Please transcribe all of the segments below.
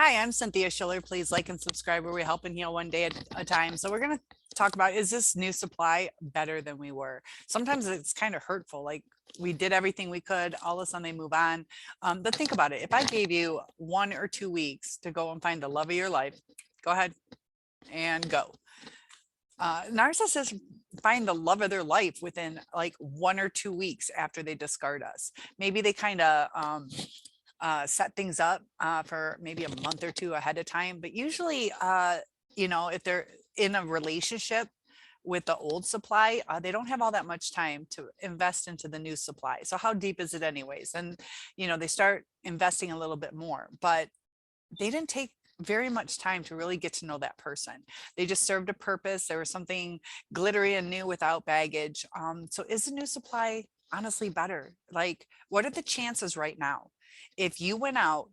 Hi, I'm Cynthia Schiller. Please like and subscribe where we help and heal one day at a time. So we're going to talk about, is this new supply better than we were? Sometimes it's kind of hurtful. Like we did everything we could, all of a sudden they move on. But think about it. If I gave you 1 or 2 weeks to go and find the love of your life, go ahead and go. Narcissists find the love of their life within like 1 or 2 weeks after they discard us. Maybe they kind of set things up for maybe a month or two ahead of time. But usually, if they're in a relationship with the old supply, they don't have all that much time to invest into the new supply. So how deep is it anyways? And, they start investing a little bit more, but they didn't take very much time to really get to know that person. They just served a purpose. There was something glittery and new without baggage. So is the new supply honestly better? Like, what are the chances right now? If you went out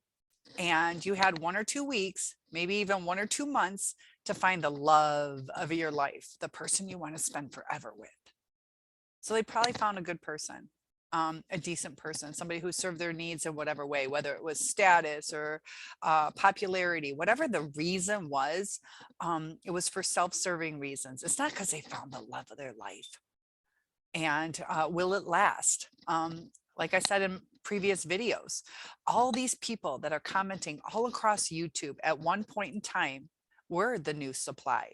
and you had 1 or 2 weeks, maybe even 1 or 2 months to find the love of your life, the person you want to spend forever with. So they probably found a good person, a decent person, somebody who served their needs in whatever way, whether it was status or popularity, whatever the reason was, it was for self-serving reasons. It's not because they found the love of their life. And will it last? Like I said in previous videos, all these people that are commenting all across YouTube at one point in time were the new supply.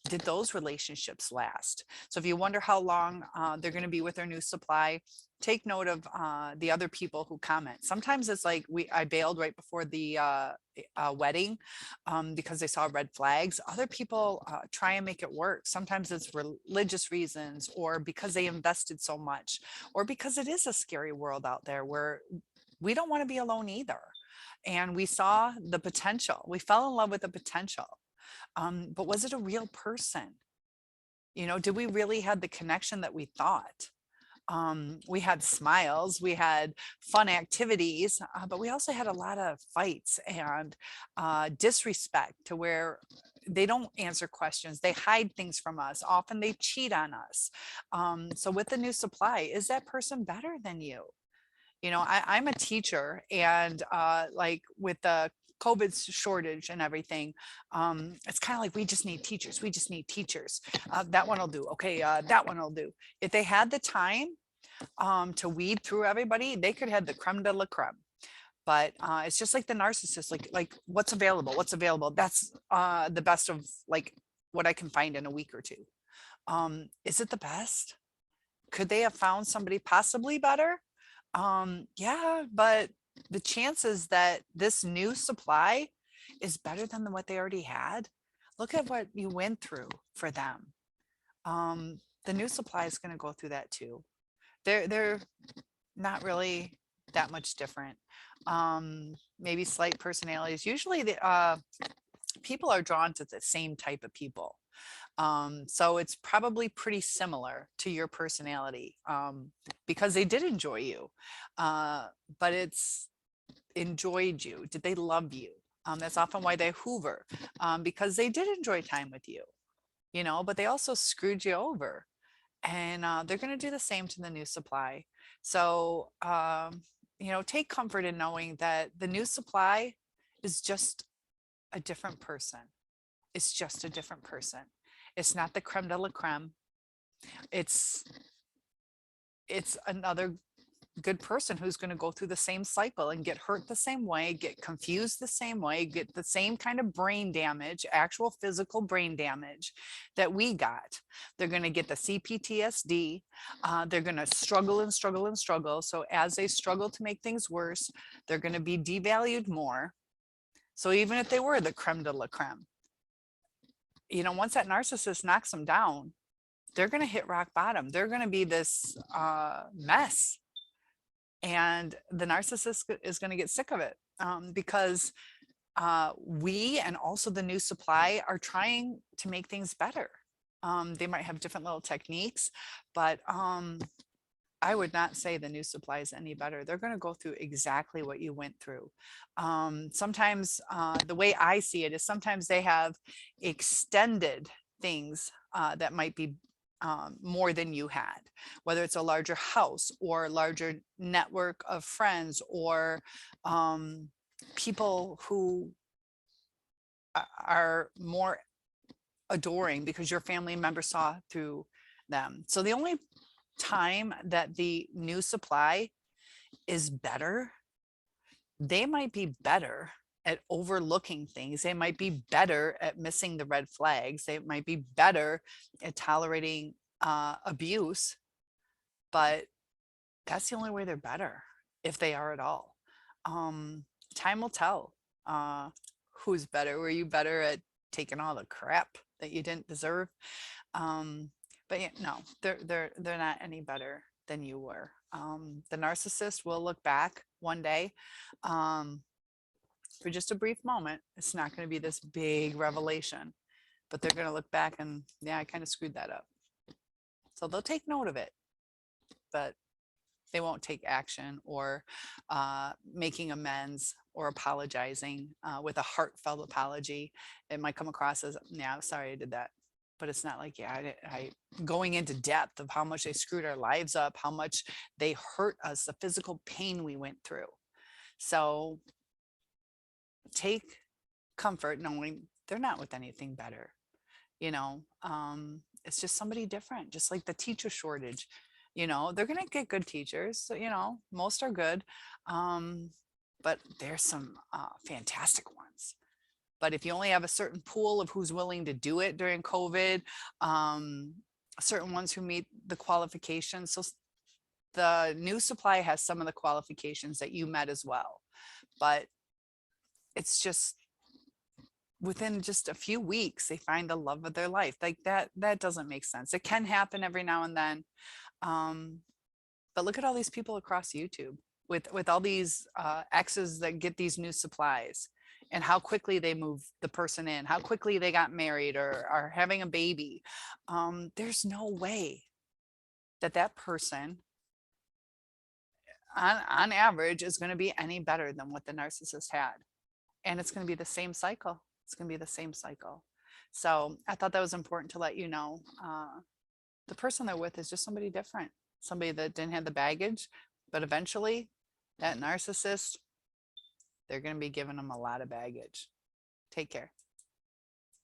Did those relationships last? So if you wonder how long they're going to be with their new supply, take note of the other people who comment. Sometimes it's like I bailed right before the wedding because they saw red flags. Other people try and make it work. Sometimes it's religious reasons, or because they invested so much, or because it is a scary world out there where we don't want to be alone either. And we saw the potential. We fell in love with the potential. But was it a real person? Did we really have the connection that we thought? We had smiles, we had fun activities, but we also had a lot of fights and disrespect to where they don't answer questions. They hide things from us. Often they cheat on us. So with the new supply, is that person better than you? I'm a teacher, and like with the COVID shortage and everything, it's kind of like we just need teachers. We just need teachers. That one will do. Okay, that one will do. If they had the time to weed through everybody, they could have the creme de la creme. But it's just like the narcissist. Like what's available? What's available? That's the best of like what I can find in a week or two. Is it the best? Could they have found somebody possibly better? Yeah, but the chances that this new supply is better than what they already had, look at what you went through for them. The new supply is going to go through that too. They're not really that much different. Maybe slight personalities. Usually the people are drawn to the same type of people. So it's probably pretty similar to your personality, because they did enjoy you, but it's enjoyed you. Did they love you? That's often why they hoover, because they did enjoy time with you, but they also screwed you over. And they're going to do the same to the new supply. So, take comfort in knowing that the new supply is just a different person. It's just a different person. It's not the creme de la creme. It's another good person who's going to go through the same cycle and get hurt the same way, get confused the same way, get the same kind of brain damage, actual physical brain damage that we got. They're going to get the CPTSD. They're going to struggle and struggle and struggle. So as they struggle to make things worse, they're going to be devalued more. So even if they were the creme de la creme, once that narcissist knocks them down, they're going to hit rock bottom. They're going to be this mess. And the narcissist is going to get sick of it, because we and also the new supply are trying to make things better. They might have different little techniques, but I would not say the new supply is any better. They're going to go through exactly what you went through. Sometimes the way I see it is sometimes they have extended things that might be more than you had, whether it's a larger house or larger network of friends, or people who are more adoring because your family member saw through them. So the only time that the new supply is better, they might be better at overlooking things. They might be better at missing the red flags. They might be better at tolerating abuse, but that's the only way they're better, if they are at all. Um, Time will tell who's better. Were you better at taking all the crap that you didn't deserve? But yeah, no, they're not any better than you were. The narcissist will look back one day, um, for just a brief moment. It's not going to be this big revelation, but they're going to look back and, yeah, I kind of screwed that up. So they'll take note of it, but they won't take action or making amends or apologizing with a heartfelt apology. It might come across as, yeah, I'm sorry I did that. But it's not like, yeah, I going into depth of how much they screwed our lives up, how much they hurt us, the physical pain we went through. So take comfort knowing they're not with anything better. It's just somebody different, just like the teacher shortage. They're going to get good teachers. So, most are good. But there's some fantastic ones. But if you only have a certain pool of who's willing to do it during COVID, certain ones who meet the qualifications. So the new supply has some of the qualifications that you met as well. But it's just within just a few weeks, they find the love of their life. Like that doesn't make sense. It can happen every now and then. But look at all these people across YouTube with all these exes that get these new supplies, and how quickly they move the person in, how quickly they got married or are having a baby. There's no way that person on average is going to be any better than what the narcissist had. And it's going to be the same cycle. It's going to be the same cycle. So I thought that was important to let you know. The person they're with is just somebody different, somebody that didn't have the baggage, but eventually that narcissist, they're going to be giving them a lot of baggage. Take care.